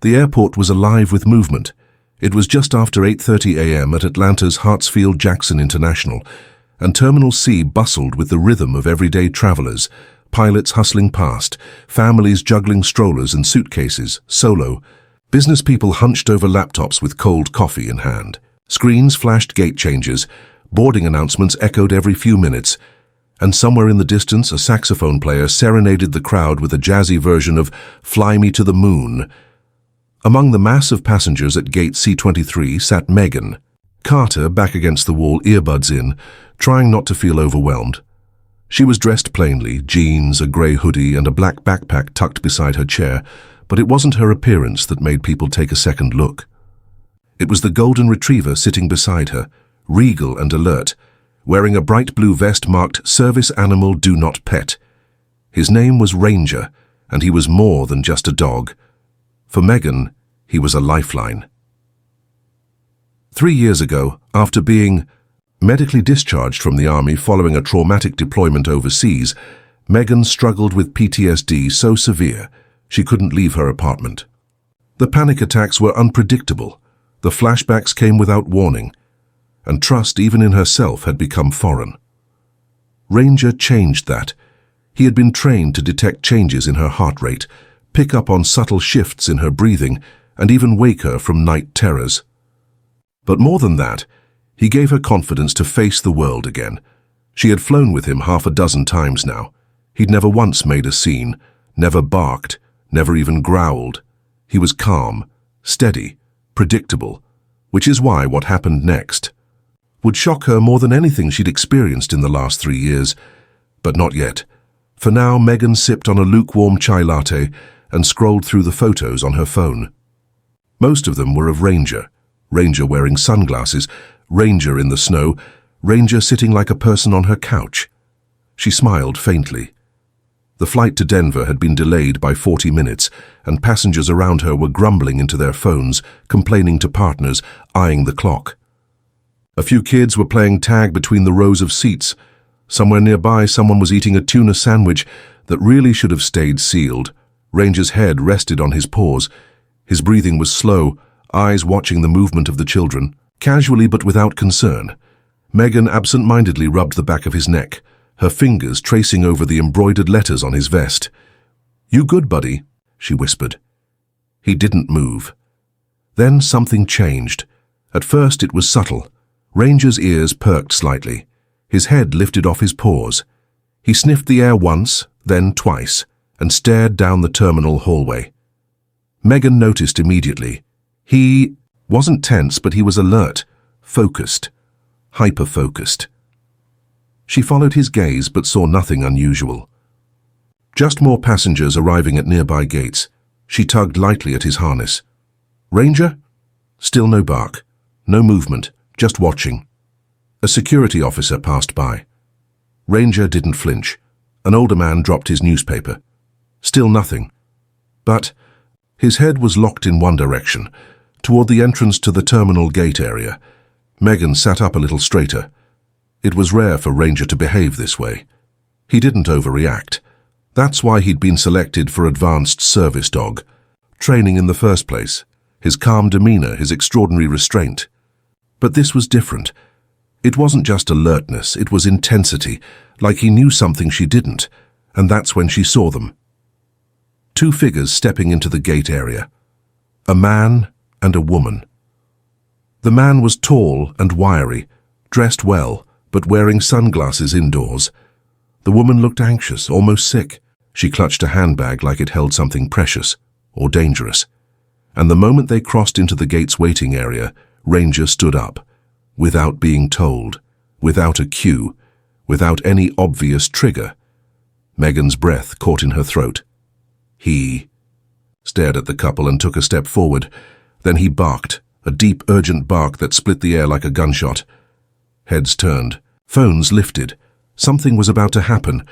The airport was alive with movement. It was just after 8:30 a.m. at Atlanta's Hartsfield-Jackson International, and Terminal C bustled with the rhythm of everyday travelers, pilots hustling past, families juggling strollers and suitcases, solo. Business people hunched over laptops with cold coffee in hand. Screens flashed gate changes, boarding announcements echoed every few minutes, and somewhere in the distance a saxophone player serenaded the crowd with a jazzy version of "Fly Me to the Moon." Among the mass of passengers at gate C-23 sat Megan. Carter, back against the wall, earbuds in, trying not to feel overwhelmed. She was dressed plainly, jeans, a grey hoodie, and a black backpack tucked beside her chair, but it wasn't her appearance that made people take a second look. It was the golden retriever sitting beside her, regal and alert, wearing a bright blue vest marked "Service Animal Do Not Pet." His name was Ranger, and he was more than just a dog. For Megan, he was a lifeline. 3 years ago, after being medically discharged from the army following a traumatic deployment overseas, Megan struggled with PTSD so severe she couldn't leave her apartment. The panic attacks were unpredictable, the flashbacks came without warning, and trust even in herself had become foreign. Ranger changed that. He had been trained to detect changes in her heart rate, pick up on subtle shifts in her breathing, and even wake her from night terrors. But more than that, he gave her confidence to face the world again. She had flown with him half a dozen times now. He'd never once made a scene, never barked, never even growled. He was calm, steady, predictable, which is why what happened next would shock her more than anything she'd experienced in the last 3 years. But not yet. For now, Megan sipped on a lukewarm chai latte and scrolled through the photos on her phone. Most of them were of Ranger. Ranger wearing sunglasses, Ranger in the snow, Ranger sitting like a person on her couch. She smiled faintly. The flight to Denver had been delayed by 40 minutes, and passengers around her were grumbling into their phones, complaining to partners, eyeing the clock. A few kids were playing tag between the rows of seats. Somewhere nearby, someone was eating a tuna sandwich that really should have stayed sealed. Ranger's head rested on his paws. His breathing was slow, eyes watching the movement of the children, casually but without concern. Megan absent-mindedly rubbed the back of his neck, her fingers tracing over the embroidered letters on his vest. "You good, buddy?" she whispered. He didn't move. Then something changed. At first it was subtle. Ranger's ears perked slightly. His head lifted off his paws. He sniffed the air once, then twice, and stared down the terminal hallway. Megan noticed immediately. He wasn't tense, but he was alert, focused, hyper-focused. She followed his gaze but saw nothing unusual. Just more passengers arriving at nearby gates. She tugged lightly at his harness. "Ranger?" Still no bark, no movement, just watching. A security officer passed by. Ranger didn't flinch. An older man dropped his newspaper. Still nothing. But his head was locked in one direction, toward the entrance to the terminal gate area. Megan sat up a little straighter. It was rare for Ranger to behave this way. He didn't overreact. That's why he'd been selected for Advanced Service Dog. Training in the first place. His calm demeanor, his extraordinary restraint. But this was different. It wasn't just alertness, it was intensity, like he knew something she didn't, and that's when she saw them. 2 figures stepping into the gate area. A man and a woman. The man was tall and wiry, dressed well, but wearing sunglasses indoors. The woman looked anxious, almost sick. She clutched a handbag like it held something precious or dangerous. And the moment they crossed into the gate's waiting area, Ranger stood up, without being told, without a cue, without any obvious trigger. Megan's breath caught in her throat. He stared at the couple and took a step forward. Then he barked, a deep, urgent bark that split the air like a gunshot. Heads turned, phones lifted. Something was about to happen,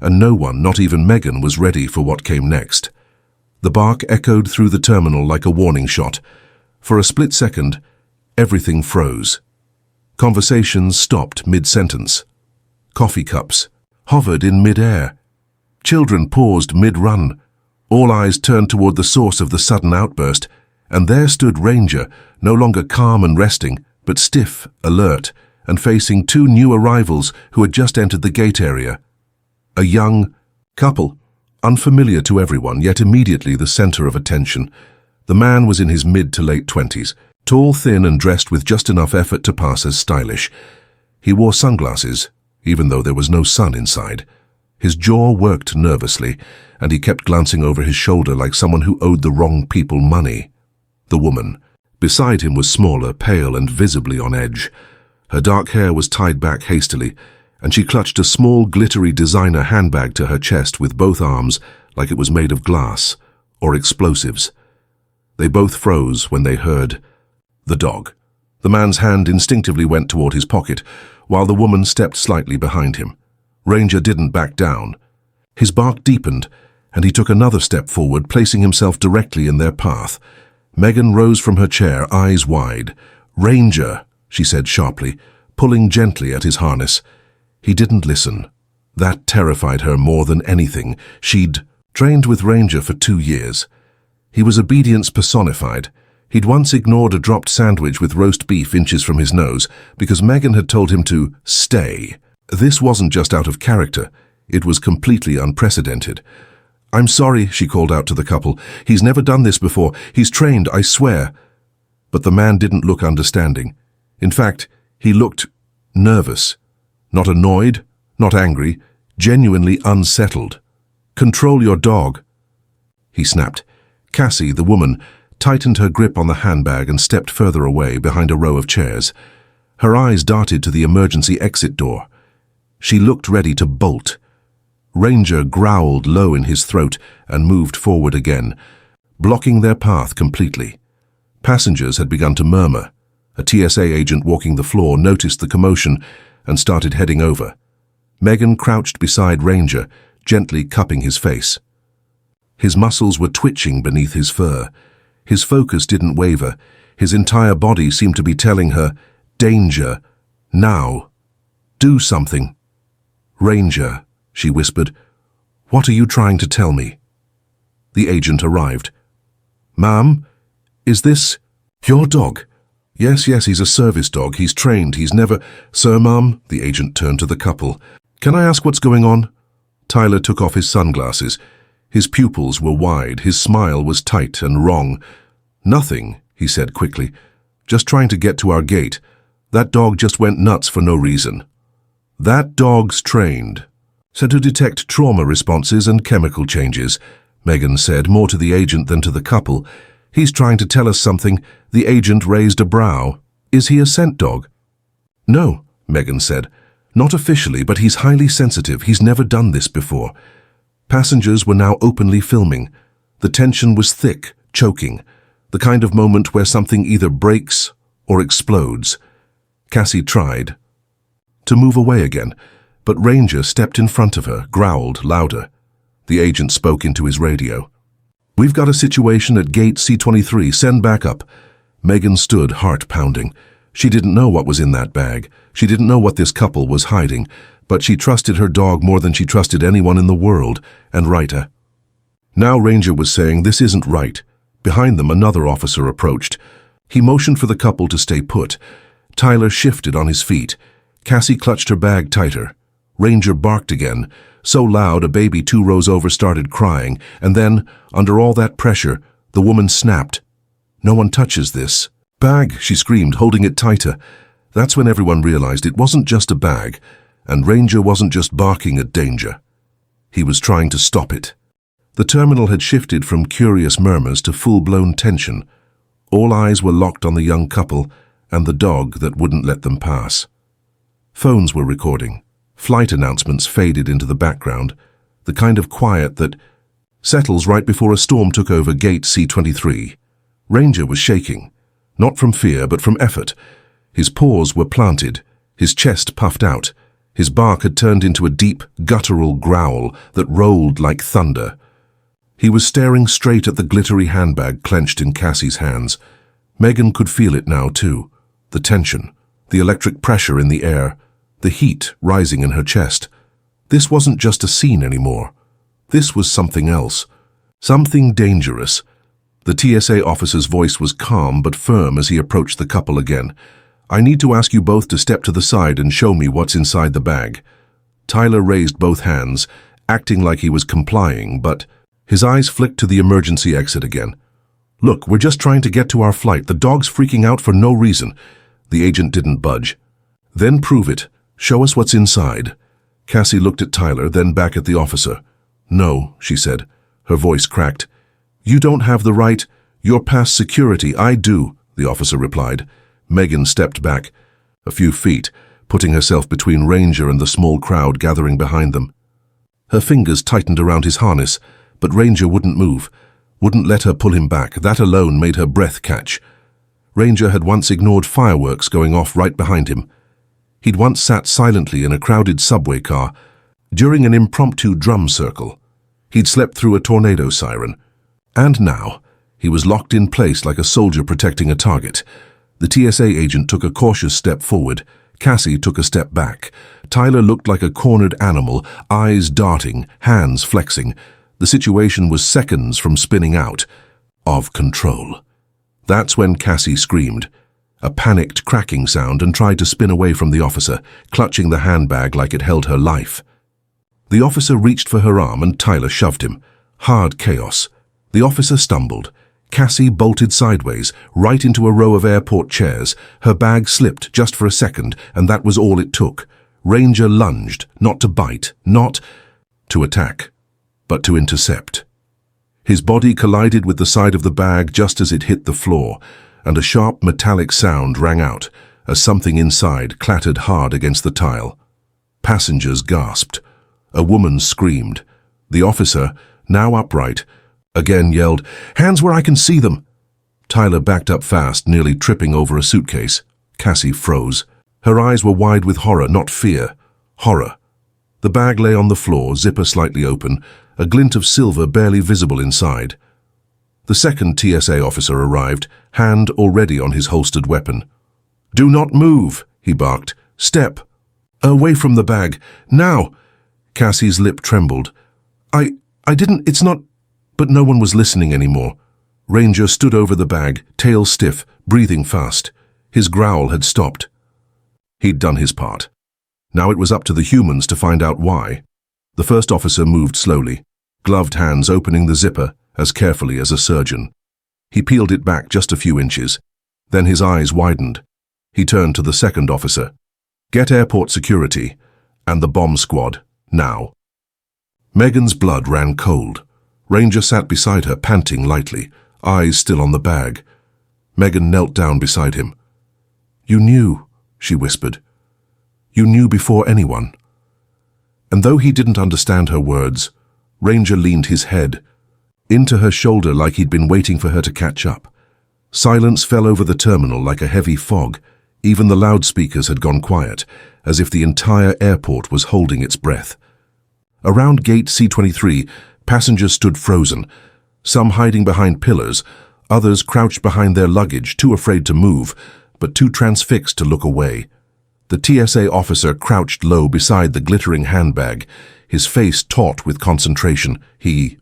and no one, not even Megan, was ready for what came next. The bark echoed through the terminal like a warning shot. For a split second, everything froze. Conversations stopped mid-sentence. Coffee cups hovered in mid-air. Children paused mid-run. All eyes turned toward the source of the sudden outburst, and there stood Ranger, no longer calm and resting, but stiff, alert, and facing two new arrivals who had just entered the gate area. A young couple, unfamiliar to everyone, yet immediately the center of attention. The man was in his mid to late 20s, tall, thin, and dressed with just enough effort to pass as stylish. He wore sunglasses, even though there was no sun inside. His jaw worked nervously, and he kept glancing over his shoulder like someone who owed the wrong people money. The woman beside him was smaller, pale, and visibly on edge. Her dark hair was tied back hastily, and she clutched a small, glittery designer handbag to her chest with both arms like it was made of glass or explosives. They both froze when they heard the dog. The man's hand instinctively went toward his pocket, while the woman stepped slightly behind him. Ranger didn't back down. His bark deepened, and he took another step forward, placing himself directly in their path. Megan rose from her chair, eyes wide. "Ranger," she said sharply, pulling gently at his harness. He didn't listen. That terrified her more than anything. She'd trained with Ranger for 2 years. He was obedience personified. He'd once ignored a dropped sandwich with roast beef inches from his nose because Megan had told him to stay. This wasn't just out of character. It was completely unprecedented. "I'm sorry," she called out to the couple. "He's never done this before. He's trained, I swear." But the man didn't look understanding. In fact, he looked nervous. Not annoyed, not angry, genuinely unsettled. "Control your dog," he snapped. Cassie, the woman, tightened her grip on the handbag and stepped further away behind a row of chairs. Her eyes darted to the emergency exit door. She looked ready to bolt. Ranger growled low in his throat and moved forward again, blocking their path completely. Passengers had begun to murmur. A TSA agent walking the floor noticed the commotion and started heading over. Megan crouched beside Ranger, gently cupping his face. His muscles were twitching beneath his fur. His focus didn't waver. His entire body seemed to be telling her, "Danger. Now. Do something." "Ranger," she whispered, "what are you trying to tell me?" The agent arrived. "Ma'am, is this your dog?" Yes, he's a service dog. He's trained. He's never—" "Sir, ma'am," the agent turned to the couple. "Can I ask what's going on?" Tyler took off his sunglasses. His pupils were wide. His smile was tight and wrong. "Nothing," he said quickly. "Just trying to get to our gate. That dog just went nuts for no reason." "That dog's trained. So to detect trauma responses and chemical changes," Megan said, more to the agent than to the couple. "He's trying to tell us something." The agent raised a brow. "Is he a scent dog?" "No," Megan said. "Not officially, but he's highly sensitive. He's never done this before." Passengers were now openly filming. The tension was thick, choking, the kind of moment where something either breaks or explodes. Cassie tried to move away again, but Ranger stepped in front of her, growled louder. The agent spoke into his radio. "We've got a situation at gate C23. Send backup." Megan stood, heart pounding. She didn't know what was in that bag. She didn't know what this couple was hiding, but she trusted her dog more than she trusted anyone in the world, and Rita. Now Ranger was saying, "This isn't right." Behind them, another officer approached. He motioned for the couple to stay put. Tyler shifted on his feet. Cassie clutched her bag tighter. Ranger barked again, so loud a baby 2 rows over started crying, and then, under all that pressure, the woman snapped. "No one touches this bag," she screamed, holding it tighter. That's when everyone realized it wasn't just a bag, and Ranger wasn't just barking at danger. He was trying to stop it. The terminal had shifted from curious murmurs to full-blown tension. All eyes were locked on the young couple and the dog that wouldn't let them pass. Phones were recording. Flight announcements faded into the background, the kind of quiet that settles right before a storm took over gate C23. Ranger was shaking, not from fear but from effort. His paws were planted, his chest puffed out. His bark had turned into a deep, guttural growl that rolled like thunder. He was staring straight at the glittery handbag clenched in Cassie's hands. Megan could feel it now, too. The tension, the electric pressure in the air, the heat rising in her chest. This wasn't just a scene anymore. This was something else. Something dangerous. The TSA officer's voice was calm but firm as he approached the couple again. I need to ask you both to step to the side and show me what's inside the bag. Tyler raised both hands, acting like he was complying, but his eyes flicked to the emergency exit again. Look, we're just trying to get to our flight. The dog's freaking out for no reason. The agent didn't budge. Then prove it. Show us what's inside. Cassie looked at Tyler, then back at the officer. No, she said. Her voice cracked. You don't have the right. You're past security. I do, the officer replied. Megan stepped back a few feet, putting herself between Ranger and the small crowd gathering behind them. Her fingers tightened around his harness, but Ranger wouldn't move, wouldn't let her pull him back. That alone made her breath catch. Ranger had once ignored fireworks going off right behind him. He'd once sat silently in a crowded subway car during an impromptu drum circle. He'd slept through a tornado siren. And now, he was locked in place like a soldier protecting a target. The TSA agent took a cautious step forward. Cassie took a step back. Tyler looked like a cornered animal, eyes darting, hands flexing. The situation was seconds from spinning out of control. That's when Cassie screamed, a panicked cracking sound, and tried to spin away from the officer, clutching the handbag like it held her life. The officer reached for her arm and Tyler shoved him. Hard chaos. The officer stumbled. Cassie bolted sideways, right into a row of airport chairs. Her bag slipped just for a second, and that was all it took. Ranger lunged, not to bite, not to attack, but to intercept. His body collided with the side of the bag just as it hit the floor, and a sharp metallic sound rang out as something inside clattered hard against the tile. Passengers gasped. A woman screamed. The officer, now upright, again yelled, "Hands where I can see them!" Tyler backed up fast, nearly tripping over a suitcase. Cassie froze. Her eyes were wide with horror, not fear. Horror. The bag lay on the floor, zipper slightly open, a glint of silver barely visible inside. The second TSA officer arrived, hand already on his holstered weapon. "Do not move," he barked. "Step. Away from the bag. Now!" Cassie's lip trembled. I didn't, it's not..." But no one was listening anymore. Ranger stood over the bag, tail stiff, breathing fast. His growl had stopped. He'd done his part. Now it was up to the humans to find out why. The first officer moved slowly, gloved hands opening the zipper as carefully as a surgeon. He peeled it back just a few inches. Then his eyes widened. He turned to the second officer. "Get airport security and the bomb squad, now." Megan's blood ran cold. Ranger sat beside her, panting lightly, eyes still on the bag. Megan knelt down beside him. "You knew," she whispered. "You knew before anyone." And though he didn't understand her words, Ranger leaned his head into her shoulder like he'd been waiting for her to catch up. Silence fell over the terminal like a heavy fog. Even the loudspeakers had gone quiet, as if the entire airport was holding its breath. Around gate C-23, passengers stood frozen, some hiding behind pillars, others crouched behind their luggage, too afraid to move, but too transfixed to look away. The TSA officer crouched low beside the glittering handbag, his face taut with concentration. He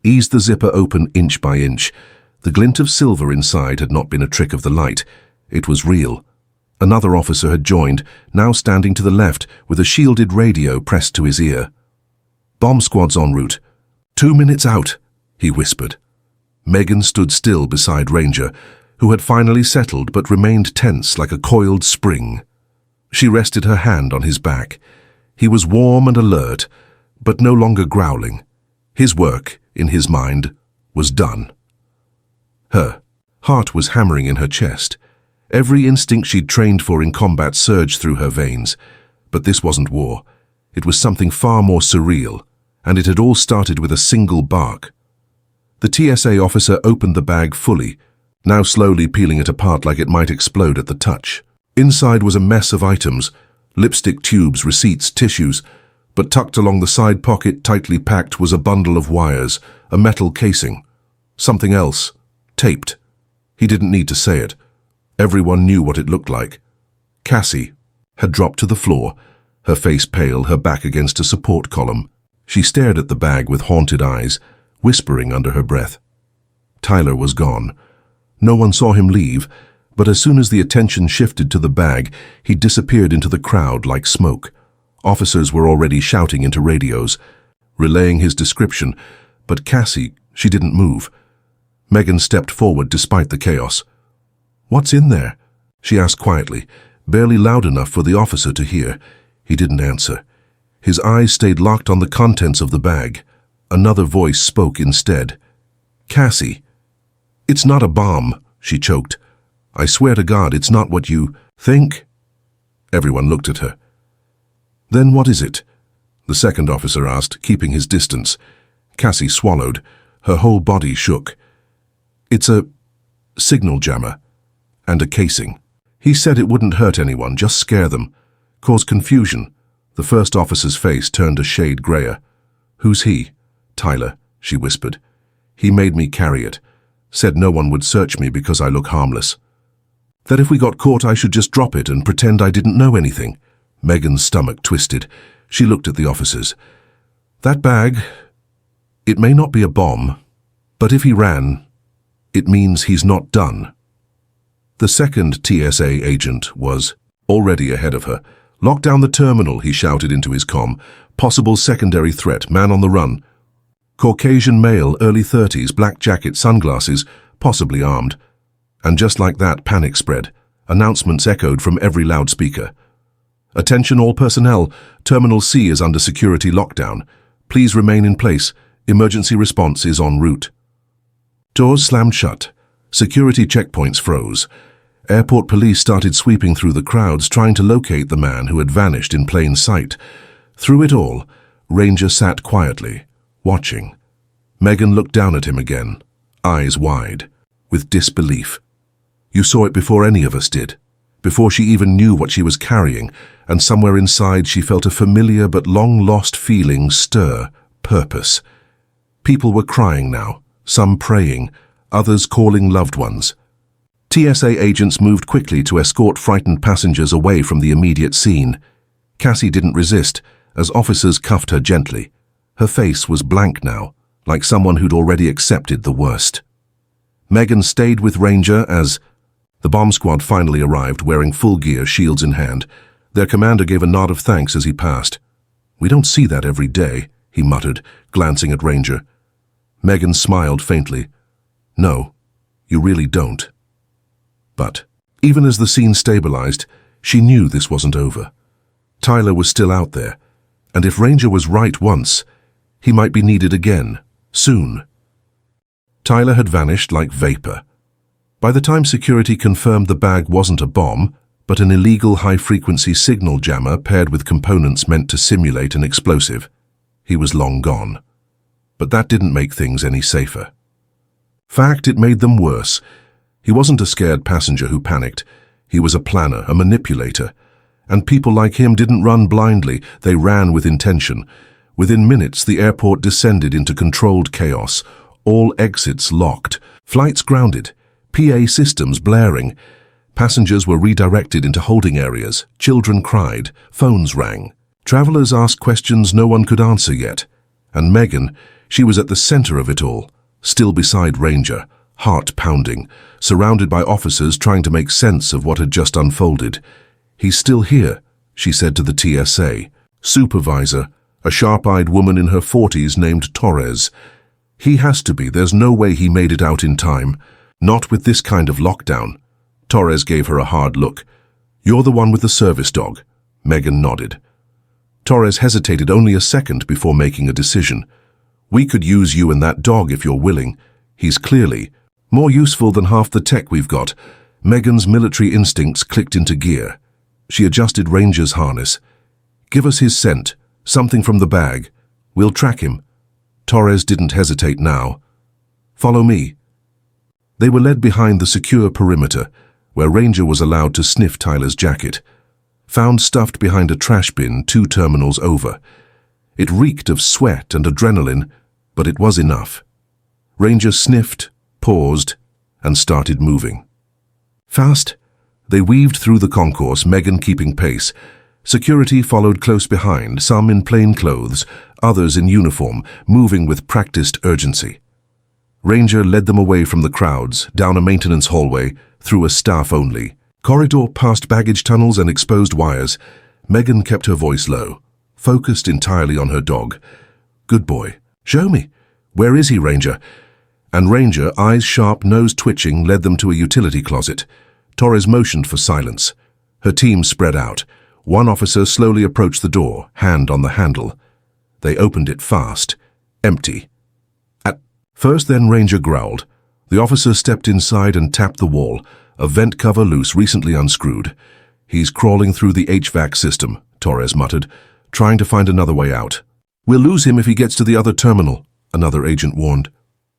eased the zipper open inch by inch. The glint of silver inside had not been a trick of the light. It was real. Another officer had joined, now standing to the left with a shielded radio pressed to his ear. "Bomb squad's en route. 2 minutes out," he whispered. Megan stood still beside Ranger, who had finally settled but remained tense like a coiled spring. She rested her hand on his back. He was warm and alert, but no longer growling. His work, in his mind, was done. Her heart was hammering in her chest. Every instinct she'd trained for in combat surged through her veins. But this wasn't war. It was something far more surreal, and it had all started with a single bark. The TSA officer opened the bag fully, now slowly peeling it apart like it might explode at the touch. Inside was a mess of items, lipstick tubes, receipts, tissues, but tucked along the side pocket, tightly packed, was a bundle of wires, a metal casing. Something else, taped. He didn't need to say it. Everyone knew what it looked like. Cassie had dropped to the floor, her face pale, her back against a support column. She stared at the bag with haunted eyes, whispering under her breath. Tyler was gone. No one saw him leave, but as soon as the attention shifted to the bag, he disappeared into the crowd like smoke. Officers were already shouting into radios, relaying his description, but Cassie, she didn't move. Megan stepped forward despite the chaos. "What's in there?" she asked quietly, barely loud enough for the officer to hear. He didn't answer. His eyes stayed locked on the contents of the bag. Another voice spoke instead. "Cassie." "It's not a bomb," she choked. "I swear to God, it's not what you think." Everyone looked at her. "Then what is it?" the second officer asked, keeping his distance. Cassie swallowed. Her whole body shook. "It's a signal jammer and a casing." He said it wouldn't hurt anyone, just scare them, cause confusion. The first officer's face turned a shade grayer. "Who's he?" "Tyler," she whispered. "He made me carry it. Said no one would search me because I look harmless. That if we got caught I should just drop it and pretend I didn't know anything." Megan's stomach twisted. She looked at the officers. "That bag, it may not be a bomb, but if he ran, it means he's not done." The second TSA agent was already ahead of her. "Lock down the terminal," he shouted into his comm. "Possible secondary threat, man on the run. Caucasian male, early 30s, black jacket, sunglasses, possibly armed." And just like that, panic spread. Announcements echoed from every loudspeaker. "Attention all personnel, Terminal C is under security lockdown. Please remain in place. Emergency response is en route." Doors slammed shut. Security checkpoints froze. Airport police started sweeping through the crowds, trying to locate the man who had vanished in plain sight. Through it all, Ranger sat quietly, watching. Megan looked down at him again, eyes wide, with disbelief. You saw it before any of us did, before she even knew what she was carrying, and somewhere inside she felt a familiar but long-lost feeling stir, purpose. People were crying now, some praying, others calling loved ones. TSA agents moved quickly to escort frightened passengers away from the immediate scene. Cassie didn't resist, as officers cuffed her gently. Her face was blank now, like someone who'd already accepted the worst. Megan stayed with Ranger as the bomb squad finally arrived, wearing full gear, shields in hand. Their commander gave a nod of thanks as he passed. "We don't see that every day," he muttered, glancing at Ranger. Megan smiled faintly. "No, you really don't." But even as the scene stabilized, she knew this wasn't over. Tyler was still out there, and if Ranger was right once, he might be needed again, soon. Tyler had vanished like vapor. By the time security confirmed the bag wasn't a bomb, but an illegal high-frequency signal jammer paired with components meant to simulate an explosive, he was long gone. But that didn't make things any safer. Fact, it made them worse. He wasn't a scared passenger who panicked. He was a planner, a manipulator. And people like him didn't run blindly, they ran with intention. Within minutes, the airport descended into controlled chaos. All exits locked, flights grounded, PA systems blaring. Passengers were redirected into holding areas, children cried, phones rang. Travelers asked questions no one could answer yet. And Megan, she was at the center of it all, still beside Ranger, heart pounding, surrounded by officers trying to make sense of what had just unfolded. "He's still here," she said to the TSA. Supervisor, a sharp-eyed woman in her 40s named Torres. "He has to be. There's no way he made it out in time. Not with this kind of lockdown." Torres gave her a hard look. "You're the one with the service dog." Megan nodded. Torres hesitated only a second before making a decision. "We could use you and that dog if you're willing. He's clearly more useful than half the tech we've got." Megan's military instincts clicked into gear. She adjusted Ranger's harness. "Give us his scent, something from the bag. We'll track him." Torres didn't hesitate now. "Follow me." They were led behind the secure perimeter, where Ranger was allowed to sniff Tyler's jacket. Found stuffed behind a trash bin 2 terminals over. It reeked of sweat and adrenaline, but it was enough. Ranger sniffed, paused, and started moving. Fast, they weaved through the concourse, Megan keeping pace. Security followed close behind, some in plain clothes, others in uniform, moving with practiced urgency. Ranger led them away from the crowds, down a maintenance hallway, through a staff-only corridor past baggage tunnels and exposed wires. Megan kept her voice low, focused entirely on her dog. "Good boy. Show me. Where is he, Ranger?" And Ranger, eyes sharp, nose twitching, led them to a utility closet. Torres motioned for silence. Her team spread out. One officer slowly approached the door, hand on the handle. They opened it fast. Empty. At first, then Ranger growled. The officer stepped inside and tapped the wall, a vent cover loose, recently unscrewed. "He's crawling through the HVAC system," Torres muttered, trying to find another way out. "We'll lose him if he gets to the other terminal," another agent warned.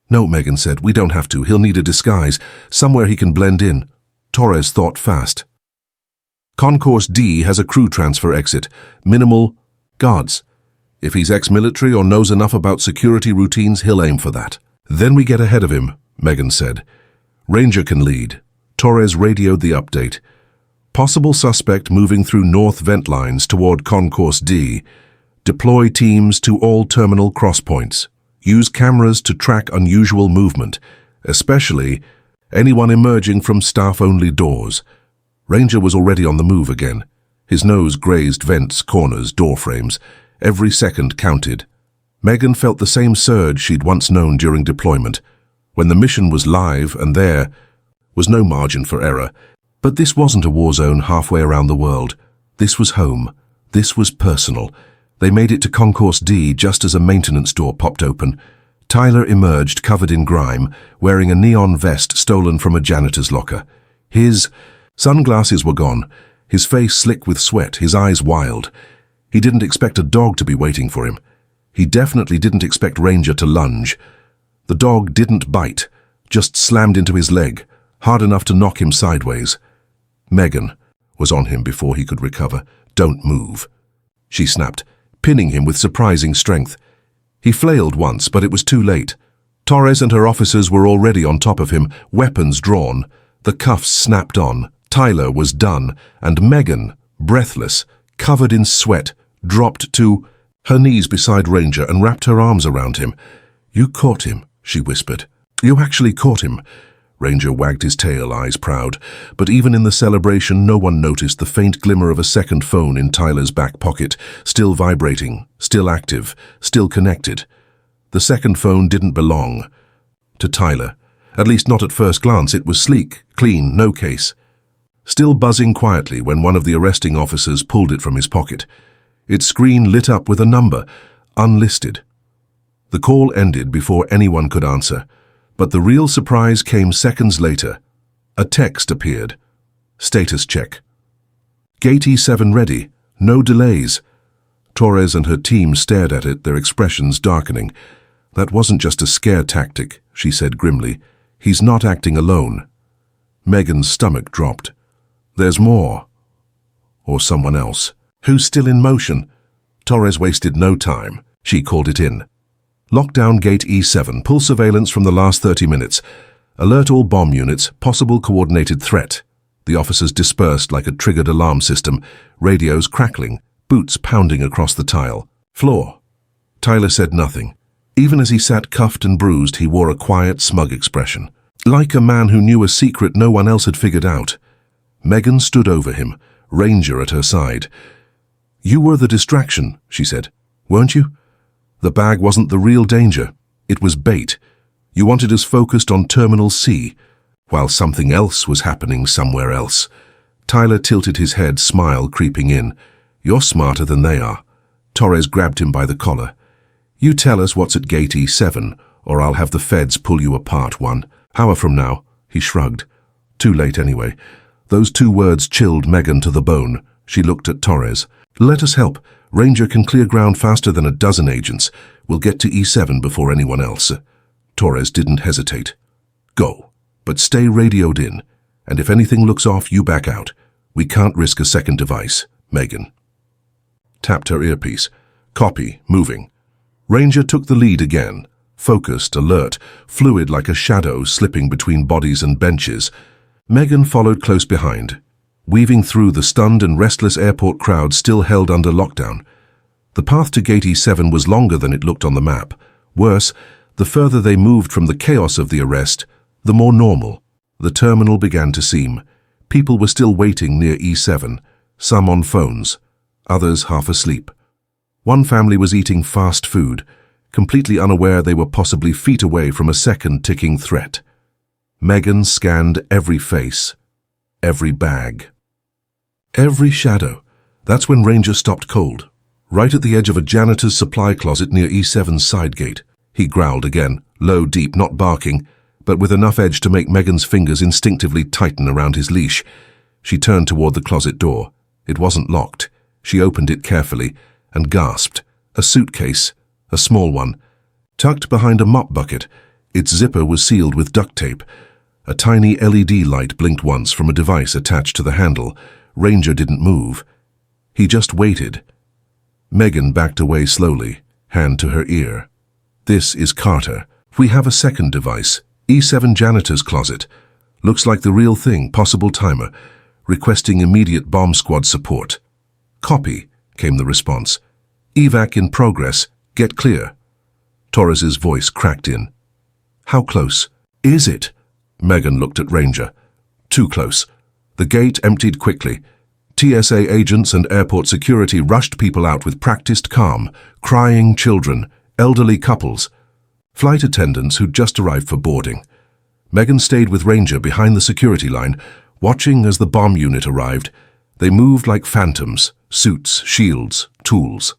"No," Megan said, "we don't have to. He'll need a disguise, somewhere he can blend in." Torres thought fast. "Concourse D has a crew transfer exit. Minimal guards. If he's ex-military or knows enough about security routines, he'll aim for that." "Then we get ahead of him," Megan said. "Ranger can lead." Torres radioed the update. "Possible suspect moving through north vent lines toward Concourse D. Deploy teams to all terminal crosspoints. Use cameras to track unusual movement, especially anyone emerging from staff-only doors." Ranger was already on the move again. His nose grazed vents, corners, door frames. Every second counted. Megan felt the same surge she'd once known during deployment, when the mission was live and there was no margin for error. But this wasn't a war zone halfway around the world. This was home. This was personal. They made it to Concourse D just as a maintenance door popped open. Tyler emerged covered in grime, wearing a neon vest stolen from a janitor's locker. His sunglasses were gone, his face slick with sweat, his eyes wild. He didn't expect a dog to be waiting for him. He definitely didn't expect Ranger to lunge. The dog didn't bite, just slammed into his leg, hard enough to knock him sideways. Megan was on him before he could recover. "Don't move," she snapped, pinning him with surprising strength. He flailed once, but it was too late. Torres and her officers were already on top of him, weapons drawn. The cuffs snapped on. Tyler was done, and Megan, breathless, covered in sweat, dropped to her knees beside Ranger and wrapped her arms around him. "You caught him," she whispered. "You actually caught him." Ranger wagged his tail, eyes proud, but even in the celebration no one noticed the faint glimmer of a second phone in Tyler's back pocket, still vibrating, still active, still connected. The second phone didn't belong to Tyler. At least not at first glance. It was sleek, clean, no case. Still buzzing quietly when one of the arresting officers pulled it from his pocket. Its screen lit up with a number, unlisted. The call ended before anyone could answer. But the real surprise came seconds later. A text appeared. Status check. Gate E7 ready. No delays. Torres and her team stared at it, their expressions darkening. "That wasn't just a scare tactic," she said grimly. "He's not acting alone." Megan's stomach dropped. "There's more. Or someone else. Who's still in motion?" Torres wasted no time. She called it in. "Lock down Gate E7. Pull surveillance from the last 30 minutes. Alert all bomb units. Possible coordinated threat." The officers dispersed like a triggered alarm system, radios crackling, boots pounding across the tile. Floor. Tyler said nothing. Even as he sat cuffed and bruised, he wore a quiet, smug expression. Like a man who knew a secret no one else had figured out. Megan stood over him, Ranger at her side. "You were the distraction," she said. "Weren't you? The bag wasn't the real danger. It was bait. You wanted us focused on Terminal C, while something else was happening somewhere else." Tyler tilted his head, smile creeping in. "You're smarter than they are." Torres grabbed him by the collar. "You tell us what's at Gate E7, or I'll have the feds pull you apart 1 hour from now." He shrugged. Too late anyway. Those 2 words chilled Megan to the bone. She looked at Torres. "Let us help. Ranger can clear ground faster than a dozen agents. We'll get to E7 before anyone else." Torres didn't hesitate. "Go, but stay radioed in, and if anything looks off, you back out. We can't risk a second device." Megan tapped her earpiece. "Copy, moving." Ranger took the lead again, focused, alert, fluid like a shadow slipping between bodies and benches. Megan followed close behind, weaving through the stunned and restless airport crowd still held under lockdown. The path to Gate E7 was longer than it looked on the map. Worse, The further they moved from the chaos of the arrest, the more normal the terminal began to seem. People were still waiting near E7, some on phones, others half asleep. One family was eating fast food, completely unaware they were possibly feet away from a second ticking threat. Megan scanned every face, every bag, every shadow. That's when Ranger stopped cold, right at the edge of a janitor's supply closet near E7's side gate. He growled again, low, deep, not barking, but with enough edge to make Megan's fingers instinctively tighten around his leash. She turned toward the closet door. It wasn't locked. She opened it carefully and gasped. A suitcase, a small one, tucked behind a mop bucket. Its zipper was sealed with duct tape. A tiny LED light blinked once from a device attached to the handle. Ranger didn't move. He just waited. Megan backed away slowly, hand to her ear. "This is Carter. We have a second device. E7 janitor's closet. Looks like the real thing, possible timer. Requesting immediate bomb squad support." "Copy," came the response. "Evac in progress. Get clear." Torres's voice cracked in. "How close is it?" Megan looked at Ranger. "Too close." The gate emptied quickly. TSA agents and airport security rushed people out with practiced calm, crying children, elderly couples, flight attendants who'd just arrived for boarding. Megan stayed with Ranger behind the security line, watching as the bomb unit arrived. They moved like phantoms, suits, shields, tools.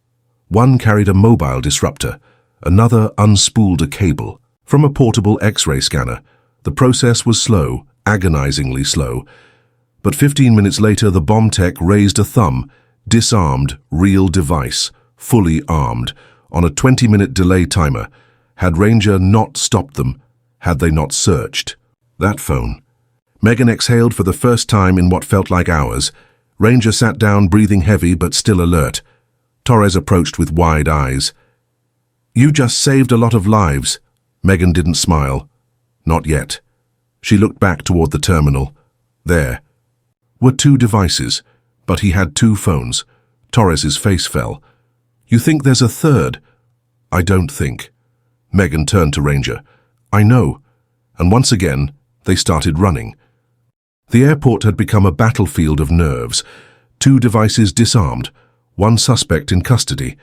One carried a mobile disruptor, another unspooled a cable from a portable X-ray scanner. The process was slow, agonizingly slow. But 15 minutes later, the bomb tech raised a thumb, disarmed, real device, fully armed, on a 20-minute delay timer. Had Ranger not stopped them, had they not searched? That phone. Megan exhaled for the first time in what felt like hours. Ranger sat down, breathing heavy but still alert. Torres approached with wide eyes. "You just saved a lot of lives." Megan didn't smile. Not yet. She looked back toward the terminal. There were two devices, but he had two phones. Torres's face fell. "You think there's a third?" "I don't think." Megan turned to Ranger. "I know." And once again, they started running. The airport had become a battlefield of nerves. Two devices disarmed, one suspect in custody,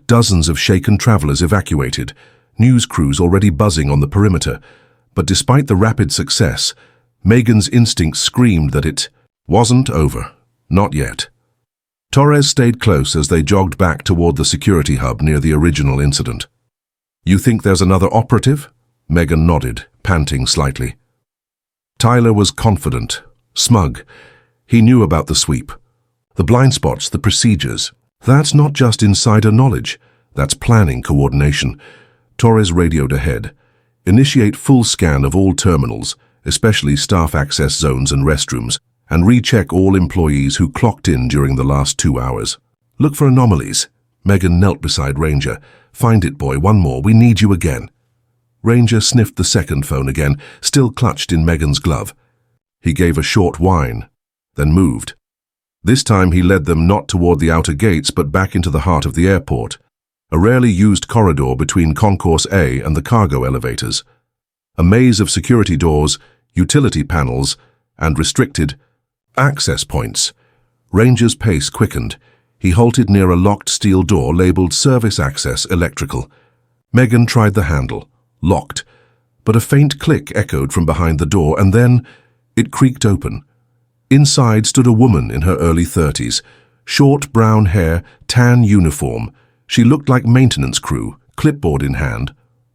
dozens of shaken travelers evacuated, news crews already buzzing on the perimeter. But despite the rapid success, Megan's instincts screamed that it wasn't over. Not yet. Torres stayed close as they jogged back toward the security hub near the original incident. "You think there's another operative?" Megan nodded, panting slightly. Tyler was confident, smug. He knew about the sweep. The blind spots, the procedures. That's not just insider knowledge. That's planning coordination. Torres radioed ahead. "Initiate full scan of all terminals, especially staff access zones and restrooms, and recheck all employees who clocked in during the last 2 hours. Look for anomalies." Megan knelt beside Ranger. "Find it, boy, one more. We need you again." Ranger sniffed the second phone again, still clutched in Megan's glove. He gave a short whine, then moved. This time he led them not toward the outer gates but back into the heart of the airport, a rarely used corridor between Concourse A and the cargo elevators. A maze of security doors, utility panels, and restricted access points. Ranger's pace quickened. He halted near a locked steel door labeled Service Access Electrical. Megan tried the handle. Locked. But a faint click echoed from behind the door, and then it creaked open. Inside stood a woman in her early 30s. Short brown hair, tan uniform. She looked like maintenance crew, clipboard in hand.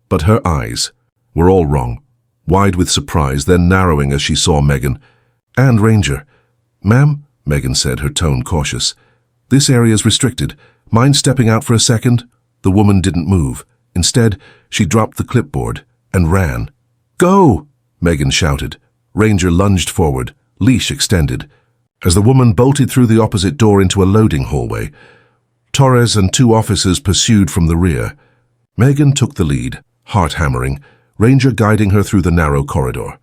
But her eyes were all wrong. Wide with surprise, then narrowing as she saw Megan. "And Ranger." "Ma'am," Megan said, her tone cautious. "This area's restricted. Mind stepping out for a second?" The woman didn't move. Instead, she dropped the clipboard and ran. "Go!" Megan shouted. Ranger lunged forward, leash extended. As the woman bolted through the opposite door into a loading hallway, Torres and two officers pursued from the rear. Megan took the lead, heart hammering, Ranger guiding her through the narrow corridor.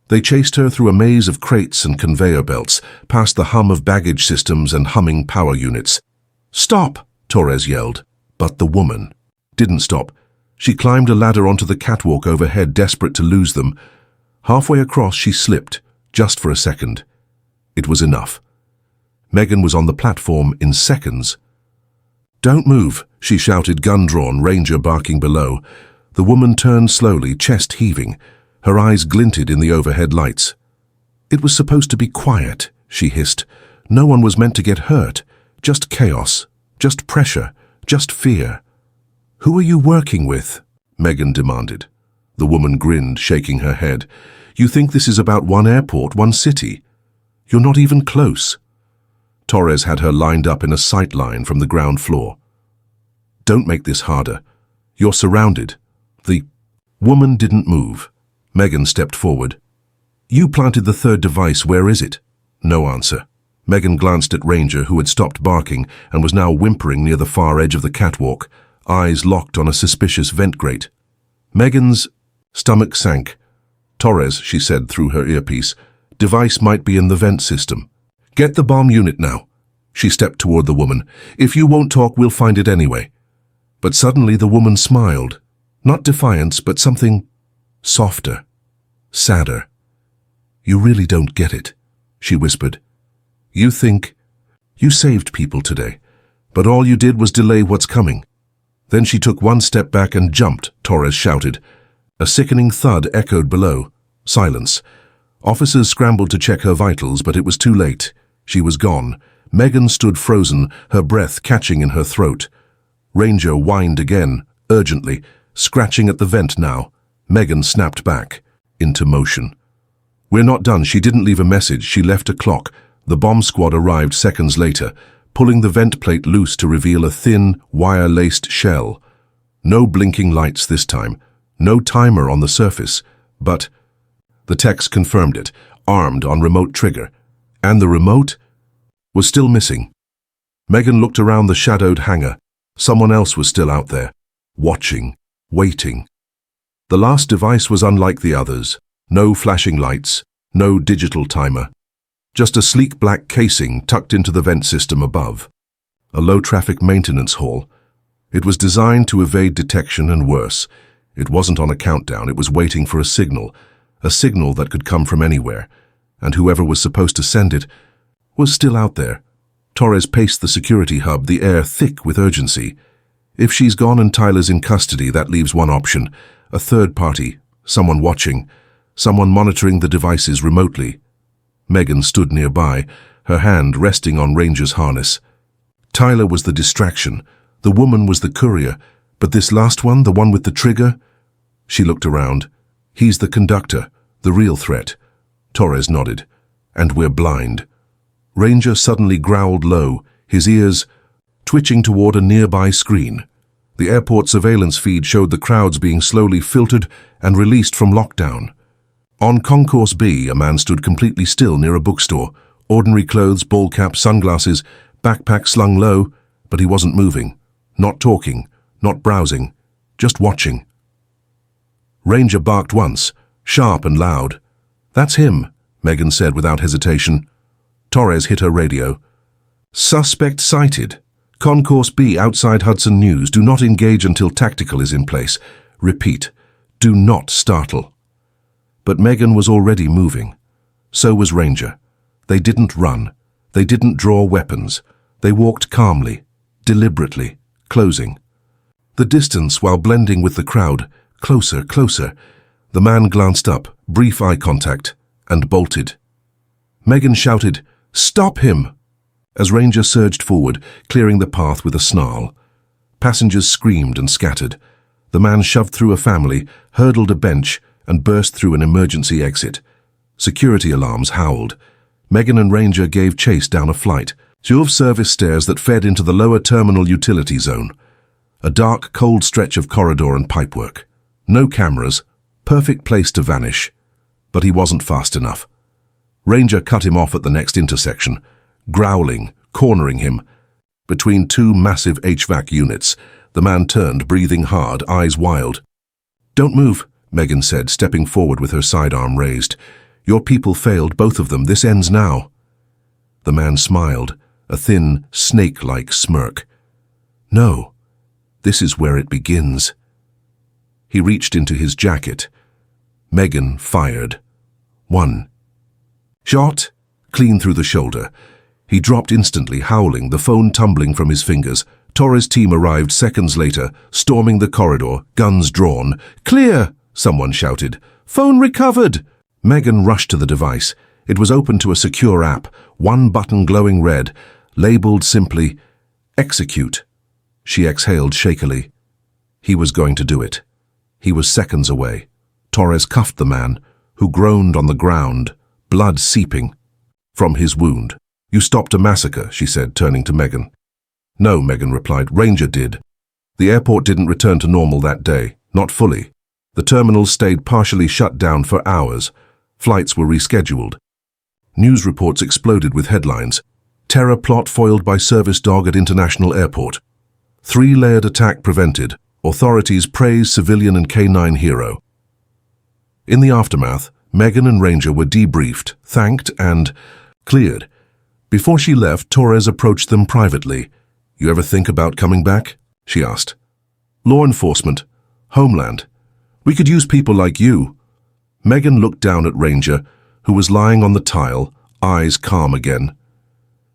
They chased her through a maze of crates and conveyor belts, past the hum of baggage systems and humming power units. "Stop!" Torres yelled. But the woman didn't stop. She climbed a ladder onto the catwalk overhead, desperate to lose them. Halfway across, she slipped, just for a second. It was enough. Megan was on the platform in seconds. "Don't move," she shouted, gun drawn, Ranger barking below. The woman turned slowly, chest heaving. Her eyes glinted in the overhead lights. "It was supposed to be quiet," she hissed. "No one was meant to get hurt. Just chaos. Just pressure. Just fear." "Who are you working with?" Megan demanded. The woman grinned, shaking her head. "You think this is about one airport, one city? You're not even close." Torres had her lined up in a sight line from the ground floor. "Don't make this harder. You're surrounded." The woman didn't move. Megan stepped forward. "You planted the third device. Where is it?" No answer. Megan glanced at Ranger, who had stopped barking and was now whimpering near the far edge of the catwalk, eyes locked on a suspicious vent grate. Megan's stomach sank. "Torres," she said through her earpiece, "device might be in the vent system. Get the bomb unit now." She stepped toward the woman. "If you won't talk, we'll find it anyway." But suddenly the woman smiled. Not defiance, but something softer, sadder. "You really don't get it," she whispered. "You think you saved people today, but all you did was delay what's coming." Then she took one step back and jumped, Torres shouted. A sickening thud echoed below. Silence. Officers scrambled to check her vitals, but it was too late. She was gone. Megan stood frozen, her breath catching in her throat. Ranger whined again, urgently, scratching at the vent now. Megan snapped back, into motion. "We're not done." She didn't leave a message, she left a clock. The bomb squad arrived seconds later, pulling the vent plate loose to reveal a thin, wire-laced shell. No blinking lights this time, no timer on the surface, but the text confirmed it, armed on remote trigger. And the remote was still missing. Megan looked around the shadowed hangar. Someone else was still out there, watching, waiting. The last device was unlike the others. No flashing lights, no digital timer. Just a sleek black casing tucked into the vent system above. A low-traffic maintenance hall. It was designed to evade detection and worse. It wasn't on a countdown, it was waiting for a signal that could come from anywhere. And whoever was supposed to send it was still out there. Torres paced the security hub, the air thick with urgency. If she's gone and Tyler's in custody, that leaves one option. A third party, someone watching, someone monitoring the devices remotely. Megan stood nearby, her hand resting on Ranger's harness. Tyler was the distraction. The woman was the courier. But this last one, the one with the trigger? She looked around. He's the conductor, the real threat. Torres nodded. And we're blind. Ranger suddenly growled low, his ears twitching toward a nearby screen. The airport surveillance feed showed the crowds being slowly filtered and released from lockdown. On Concourse B, a man stood completely still near a bookstore. Ordinary clothes, ball cap, sunglasses, backpack slung low, but he wasn't moving. Not talking, not browsing, just watching. Ranger barked once, sharp and loud. "That's him," Megan said without hesitation. Torres hit her radio. "Suspect sighted. Concourse B outside Hudson News. Do not engage until tactical is in place. Repeat, do not startle." But Megan was already moving. So was Ranger. They didn't run. They didn't draw weapons. They walked calmly, deliberately, closing. The distance, while blending with the crowd, closer, closer. The man glanced up, brief eye contact, and bolted. Megan shouted, "Stop him!" as Ranger surged forward, clearing the path with a snarl. Passengers screamed and scattered. The man shoved through a family, hurdled a bench, and burst through an emergency exit. Security alarms howled. Megan and Ranger gave chase down a flight, two of service stairs that fed into the lower terminal utility zone. A dark, cold stretch of corridor and pipework. No cameras, perfect place to vanish. But he wasn't fast enough. Ranger cut him off at the next intersection, growling, cornering him. Between two massive HVAC units, the man turned, breathing hard, eyes wild. "Don't move," Megan said, stepping forward with her sidearm raised. "Your people failed, both of them. This ends now." The man smiled, a thin, snake-like smirk. "No, this is where it begins." He reached into his jacket. Megan fired. 1. Shot, clean through the shoulder. He dropped instantly, howling, the phone tumbling from his fingers. Torres' team arrived seconds later, storming the corridor, guns drawn. "Clear!" someone shouted. "Phone recovered!" Megan rushed to the device. It was open to a secure app, one button glowing red, labeled simply, "Execute." She exhaled shakily. He was going to do it. He was seconds away. Torres cuffed the man, who groaned on the ground, blood seeping from his wound. "You stopped a massacre," she said, turning to Megan. "No," Megan replied. "Ranger did." The airport didn't return to normal that day, not fully. The terminals stayed partially shut down for hours. Flights were rescheduled. News reports exploded with headlines. "Terror plot foiled by service dog at International Airport." "Three-layered attack prevented. Authorities praise civilian and K9 hero." In the aftermath, Megan and Ranger were debriefed, thanked, and cleared. Before she left, Torres approached them privately. "You ever think about coming back?" she asked. "Law enforcement. Homeland. We could use people like you." Megan looked down at Ranger, who was lying on the tile, eyes calm again.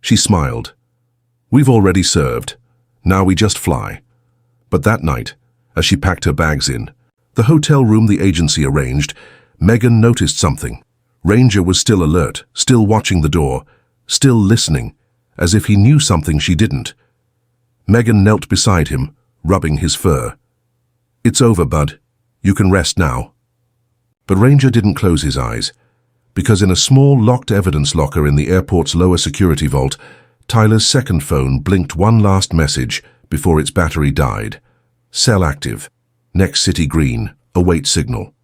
She smiled. "We've already served. Now we just fly." But that night, as she packed her bags in, the hotel room the agency arranged, Megan noticed something. Ranger was still alert, still watching the door, still listening, as if he knew something she didn't. Megan knelt beside him, rubbing his fur. "It's over, bud. You can rest now." But Ranger didn't close his eyes, because in a small locked evidence locker in the airport's lower security vault, Tyler's second phone blinked one last message before its battery died. "Cell active. Next city green. Await signal."